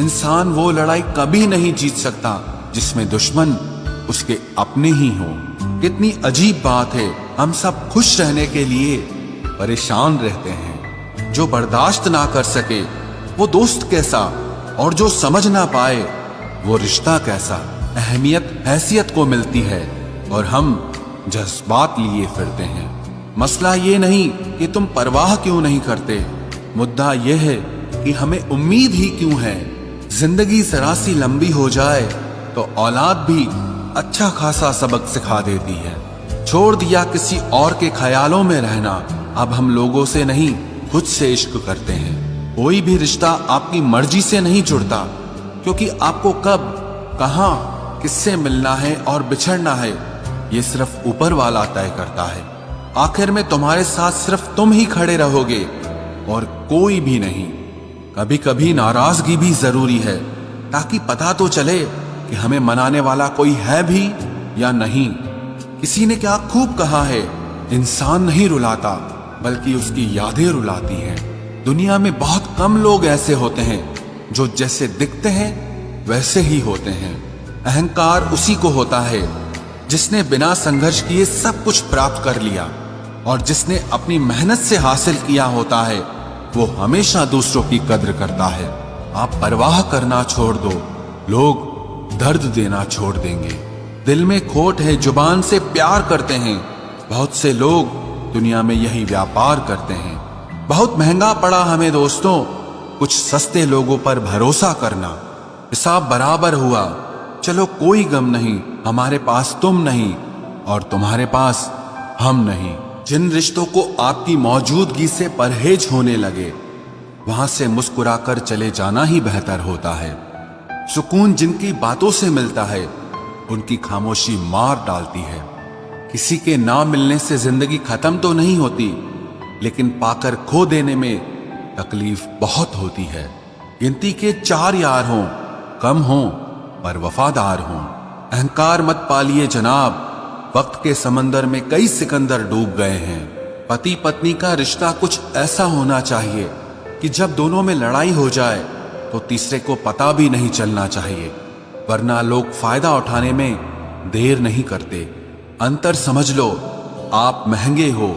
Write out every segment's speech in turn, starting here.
इंसान वो लड़ाई कभी नहीं जीत सकता जिसमें दुश्मन उसके अपने ही हो। कितनी अजीब बात है, हम सब खुश रहने के लिए परेशान रहते हैं। जो बर्दाश्त ना कर सके वो दोस्त कैसा, और जो समझ ना पाए वो रिश्ता कैसा। अहमियत हैसियत को मिलती है और हम जज्बात लिए फिरते हैं। मसला ये नहीं कि तुम परवाह क्यों नहीं करते, मुद्दा यह है कि हमें उम्मीद ही क्यों है। जिंदगी जरा सी लंबी हो जाए तो औलाद भी अच्छा खासा सबक सिखा देती है। छोड़ दिया किसी और के ख्यालों में रहना, अब हम लोगों से नहीं खुद से इश्क करते हैं। कोई भी रिश्ता आपकी मर्जी से नहीं जुड़ता, क्योंकि आपको कब, कहां, किससे मिलना है और बिछड़ना है ये सिर्फ ऊपर वाला तय करता है। आखिर में तुम्हारे साथ सिर्फ तुम ही खड़े रहोगे और कोई भी नहीं। कभी कभी नाराजगी भी जरूरी है, ताकि पता तो चले कि हमें मनाने वाला कोई है भी या नहीं। किसी ने क्या खूब कहा है, इंसान नहीं रुलाता बल्कि उसकी यादें रुलाती हैं। दुनिया में बहुत कम लोग ऐसे होते हैं जो जैसे दिखते हैं वैसे ही होते हैं। अहंकार उसी को होता है जिसने बिना संघर्ष किए सब कुछ प्राप्त कर लिया, और जिसने अपनी मेहनत से हासिल किया होता है वो हमेशा दूसरों की कद्र करता है। आप परवाह करना छोड़ दो, लोग दर्द देना छोड़ देंगे। दिल में खोट है, जुबान से प्यार करते हैं। बहुत से लोग दुनिया में यही व्यापार करते हैं। बहुत महंगा पड़ा हमें दोस्तों कुछ सस्ते लोगों पर भरोसा करना। हिसाब बराबर हुआ, चलो कोई गम नहीं, हमारे पास तुम नहीं और तुम्हारे पास हम नहीं। जिन रिश्तों को आपकी मौजूदगी से परहेज होने लगे, वहां से मुस्कुराकर चले जाना ही बेहतर होता है। सुकून जिनकी बातों से मिलता है, उनकी खामोशी मार डालती है। किसी के ना मिलने से जिंदगी खत्म तो नहीं होती, लेकिन पाकर खो देने में तकलीफ बहुत होती है। गिनती के 4 यार हों, कम हों पर वफादार हों। अहंकार मत पालिए जनाब, वक्त के समंदर में कई सिकंदर डूब गए हैं। पति पत्नी का रिश्ता कुछ ऐसा होना चाहिए कि जब दोनों में लड़ाई हो जाए तो तीसरे को पता भी नहीं चलना चाहिए, वरना लोग फायदा उठाने में देर नहीं करते। अंतर समझ लो, आप महंगे हो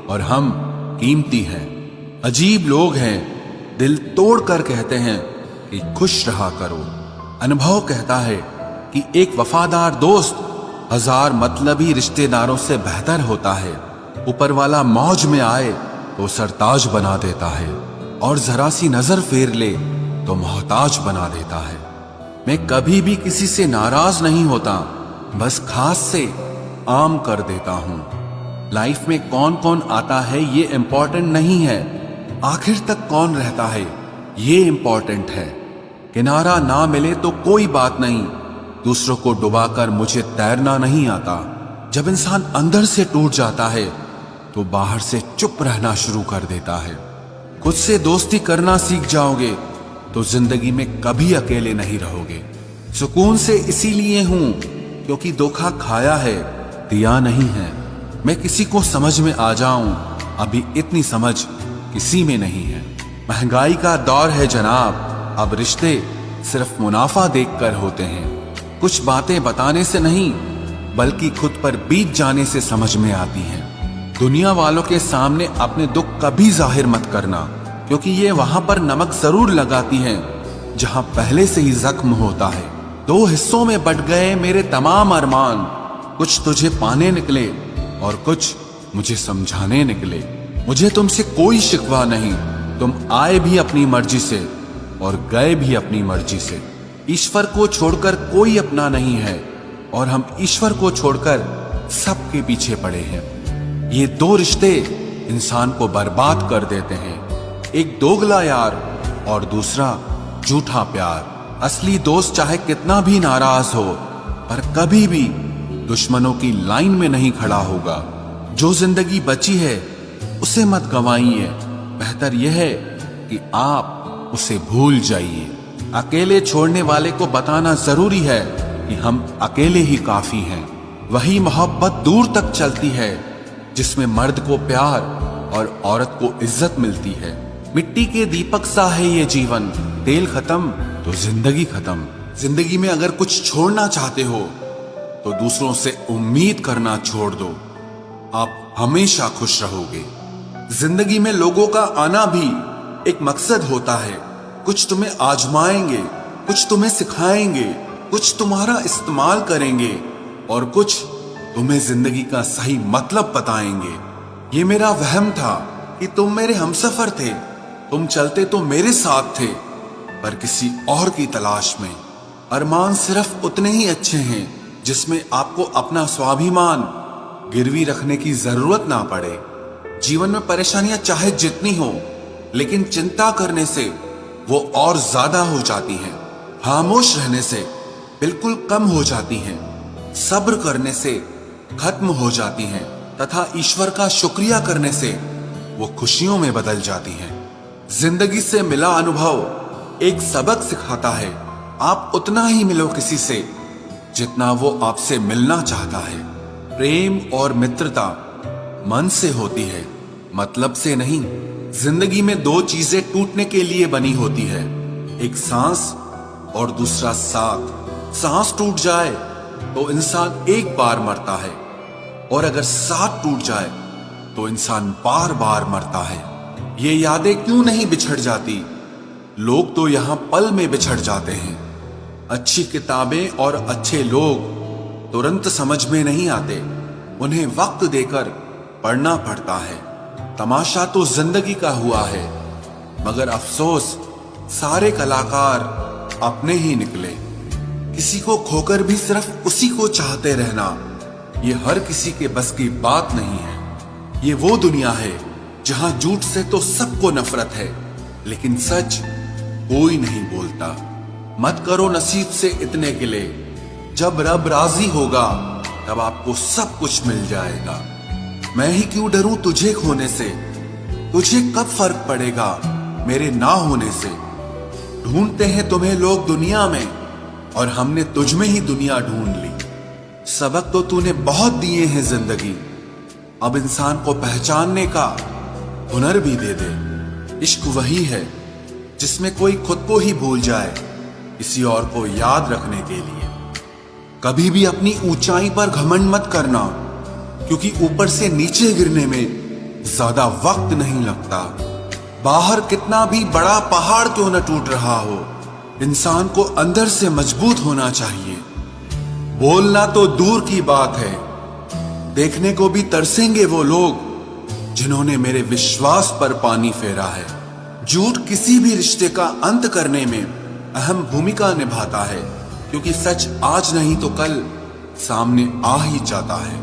और हम कीमती हैं। अजीब लोग हैं, दिल तोड़कर कहते हैं कि खुश रहा करो। अनुभव कहता है कि एक वफादार दोस्त 1000 मतलबी रिश्तेदारों से बेहतर होता है। ऊपर वाला मौज में आए तो सरताज बना देता है, और जरा सी नजर फेर ले तो मोहताज बना देता है। मैं कभी भी किसी से नाराज नहीं होता, बस खास से आम कर देता हूं। लाइफ में कौन कौन आता है ये इंपॉर्टेंट नहीं है, आखिर तक कौन रहता है ये इंपॉर्टेंट है। किनारा ना मिले तो कोई बात नहीं, दूसरों को डुबाकर मुझे तैरना नहीं आता। जब इंसान अंदर से टूट जाता है तो बाहर से चुप रहना शुरू कर देता है। खुद से दोस्ती करना सीख जाओगे तो जिंदगी में कभी अकेले नहीं रहोगे। सुकून से इसीलिए हूं क्योंकि धोखा खाया है, दिया नहीं है। मैं किसी को समझ में आ जाऊं, अभी इतनी समझ किसी में नहीं है। महंगाई का दौर है जनाब, अब रिश्ते सिर्फ मुनाफा देखकर होते हैं। कुछ बातें बताने से नहीं बल्कि खुद पर बीत जाने से समझ में आती हैं। दुनिया वालों के सामने अपने दुख कभी जाहिर मत करना, क्योंकि ये वहां पर नमक जरूर लगाती हैं जहां पहले से ही जख्म होता है। 2 हिस्सों में बट गए मेरे तमाम अरमान, कुछ तुझे पाने निकले और कुछ मुझे समझाने निकले। मुझे तुमसे कोई शिकवा नहीं, तुम आए भी अपनी मर्जी से और गए भी अपनी मर्जी से। ईश्वर को छोड़कर कोई अपना नहीं है, और हम ईश्वर को छोड़कर सबके पीछे पड़े हैं। ये 2 रिश्ते इंसान को बर्बाद कर देते हैं, एक दोगला यार और दूसरा झूठा प्यार। असली दोस्त चाहे कितना भी नाराज हो, पर कभी भी दुश्मनों की लाइन में नहीं खड़ा होगा। जो जिंदगी बची है उसे मत गंवाइए, बेहतर यह है कि आप उसे भूल जाइए। अकेले छोड़ने वाले को बताना जरूरी है कि हम अकेले ही काफी हैं। वही मोहब्बत दूर तक चलती है जिसमें मर्द को प्यार और औरत को इज्जत मिलती है। मिट्टी के दीपक सा है ये जीवन, तेल खत्म तो जिंदगी खत्म। जिंदगी में अगर कुछ छोड़ना चाहते हो तो दूसरों से उम्मीद करना छोड़ दो, आप हमेशा खुश रहोगे। जिंदगी में लोगों का आना भी एक मकसद होता है। कुछ तुम्हें आजमाएंगे, कुछ तुम्हें सिखाएंगे, कुछ तुम्हारा इस्तेमाल करेंगे और कुछ तुम्हें जिंदगी का सही मतलब बताएंगे। ये मेरा वहम था कि तुम मेरे हमसफर थे, तुम चलते तो मेरे साथ थे, पर किसी और की तलाश में। अरमान सिर्फ उतने ही अच्छे हैं जिसमें आपको अपना स्वाभिमान गिरवी रखने की जरूरत ना पड़े। जीवन में परेशानियां चाहे जितनी हो, लेकिन चिंता करने से वो और ज्यादा हो जाती हैं। खामोश रहने से बिल्कुल कम हो जाती हैं। सब्र करने से खत्म हो जाती हैं तथा ईश्वर का शुक्रिया करने से वो खुशियों में बदल जाती हैं। जिंदगी से मिला अनुभव एक सबक सिखाता है। आप उतना ही मिलो किसी से जितना वो आपसे मिलना चाहता है। प्रेम और मित्रता मन से होती है, मतलब से नहीं। जिंदगी में दो चीजें टूटने के लिए बनी होती है, एक सांस और दूसरा साथ। सांस टूट जाए तो इंसान एक बार मरता है, और अगर साथ टूट जाए तो इंसान बार बार मरता है। ये यादें क्यों नहीं बिछड़ जाती? लोग तो यहां पल में बिछड़ जाते हैं। अच्छी किताबें और अच्छे लोग तुरंत समझ में नहीं आते, उन्हें वक्त देकर पढ़ना पड़ता है। तमाशा तो जिंदगी का हुआ है, मगर अफसोस सारे कलाकार अपने ही निकले। किसी को खोकर भी सिर्फ उसी को चाहते रहना, ये हर किसी के बस की बात नहीं है। ये वो दुनिया है जहां झूठ से तो सबको नफरत है, लेकिन सच कोई नहीं बोलता। मत करो नसीब से इतने गिले, जब रब राजी होगा तब आपको सब कुछ मिल जाएगा। मैं ही क्यों डरूं तुझे खोने से, तुझे कब फर्क पड़ेगा मेरे ना होने से। ढूंढते हैं तुम्हें लोग दुनिया में, और हमने तुझ में ही दुनिया ढूंढ ली। सबक तो तूने बहुत दिए हैं जिंदगी, अब इंसान को पहचानने का हुनर भी दे दे। इश्क वही है जिसमें कोई खुद को ही भूल जाए किसी और को याद रखने के लिए। कभी भी अपनी ऊंचाई पर घमंड मत करना, क्योंकि ऊपर से नीचे गिरने में ज्यादा वक्त नहीं लगता। बाहर कितना भी बड़ा पहाड़ क्यों न टूट रहा हो, इंसान को अंदर से मजबूत होना चाहिए। बोलना तो दूर की बात है, देखने को भी तरसेंगे वो लोग जिन्होंने मेरे विश्वास पर पानी फेरा है। झूठ किसी भी रिश्ते का अंत करने में अहम भूमिका निभाता है, क्योंकि सच आज नहीं तो कल सामने आ ही जाता है।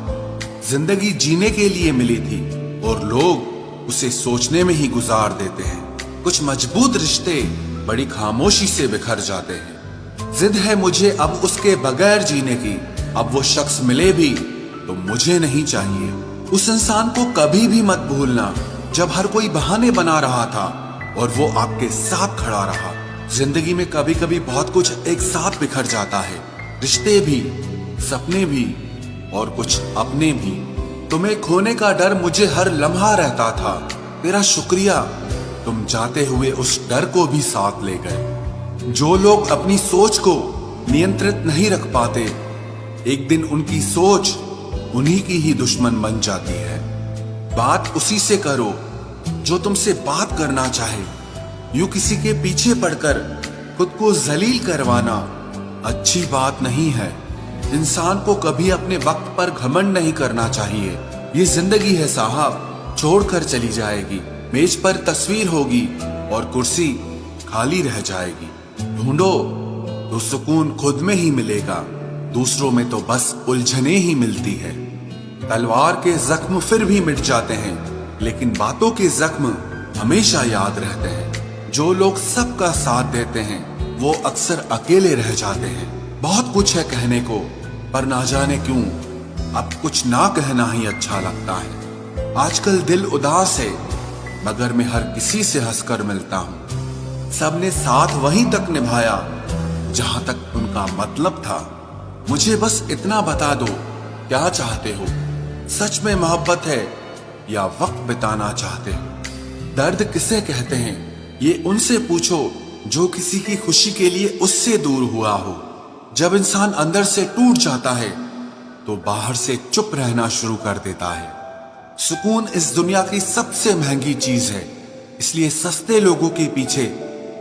जिंदगी जीने के लिए मिली थी और लोग उसे सोचने में ही गुजार देते हैं। कुछ मजबूत रिश्ते बड़ी खामोशी से बिखर जाते हैं। जिद है मुझे अब उसके बगैर जीने की, अब वो शख्स मिले भी तो मुझे नहीं चाहिए। उस इंसान को कभी भी मत भूलना जब हर कोई बहाने बना रहा था और वो आपके साथ खड़ा रहा। जिंदगी में कभी कभी बहुत कुछ एक साथ बिखर जाता है, रिश्ते भी, सपने भी और कुछ अपने भी। तुम्हें खोने का डर मुझे हर लम्हा रहता था, तेरा शुक्रिया तुम जाते हुए उस डर को भी साथ ले गए। जो लोग अपनी सोच को नियंत्रित नहीं रख पाते, एक दिन उनकी सोच उन्हीं की ही दुश्मन बन जाती है। बात उसी से करो जो तुमसे बात करना चाहे। यूं किसी के पीछे पड़कर खुद को जलील करवाना अच्छी बात नहीं है। इंसान को कभी अपने वक्त पर घमंड नहीं करना चाहिए। ये जिंदगी है साहब, छोड़कर चली जाएगी। मेज पर तस्वीर होगी और कुर्सी खाली रह जाएगी। ढूंढो तो सुकून खुद में ही मिलेगा, दूसरों में तो बस उलझने ही मिलती है। तलवार के जख्म फिर भी मिट जाते हैं, लेकिन बातों के जख्म हमेशा याद रहते हैं। जो लोग सबका साथ देते हैं वो अक्सर अकेले रह जाते हैं। बहुत कुछ है कहने को, पर ना जाने क्यों अब कुछ ना कहना ही अच्छा लगता है। आजकल दिल उदास है, मगर मैं हर किसी से हंसकर मिलता हूँ। सबने साथ वहीं तक निभाया जहां तक उनका मतलब था। मुझे बस इतना बता दो, क्या चाहते हो? सच में मोहब्बत है या वक्त बिताना चाहते हो? दर्द किसे कहते हैं ये उनसे पूछो जो किसी की खुशी के लिए उससे दूर हुआ हो। जब इंसान अंदर से टूट जाता है तो बाहर से चुप रहना शुरू कर देता है। सुकून इस दुनिया की सबसे महंगी चीज है, इसलिए सस्ते लोगों के पीछे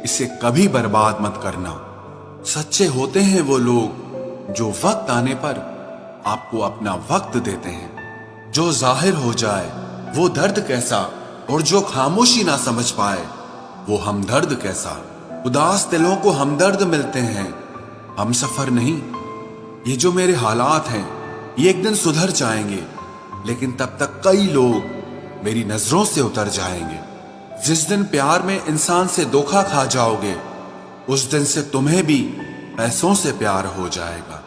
इसे कभी बर्बाद मत करना। सच्चे होते हैं वो लोग जो वक्त आने पर आपको अपना वक्त देते हैं। जो जाहिर हो जाए वो दर्द कैसा, और जो खामोशी ना समझ पाए वो हमदर्द कैसा। उदास दिलों को हमदर्द मिलते हैं, हम सफर नहीं। ये जो मेरे हालात हैं ये एक दिन सुधर जाएंगे, लेकिन तब तक कई लोग मेरी नजरों से उतर जाएंगे। जिस दिन प्यार में इंसान से धोखा खा जाओगे, उस दिन से तुम्हें भी पैसों से प्यार हो जाएगा।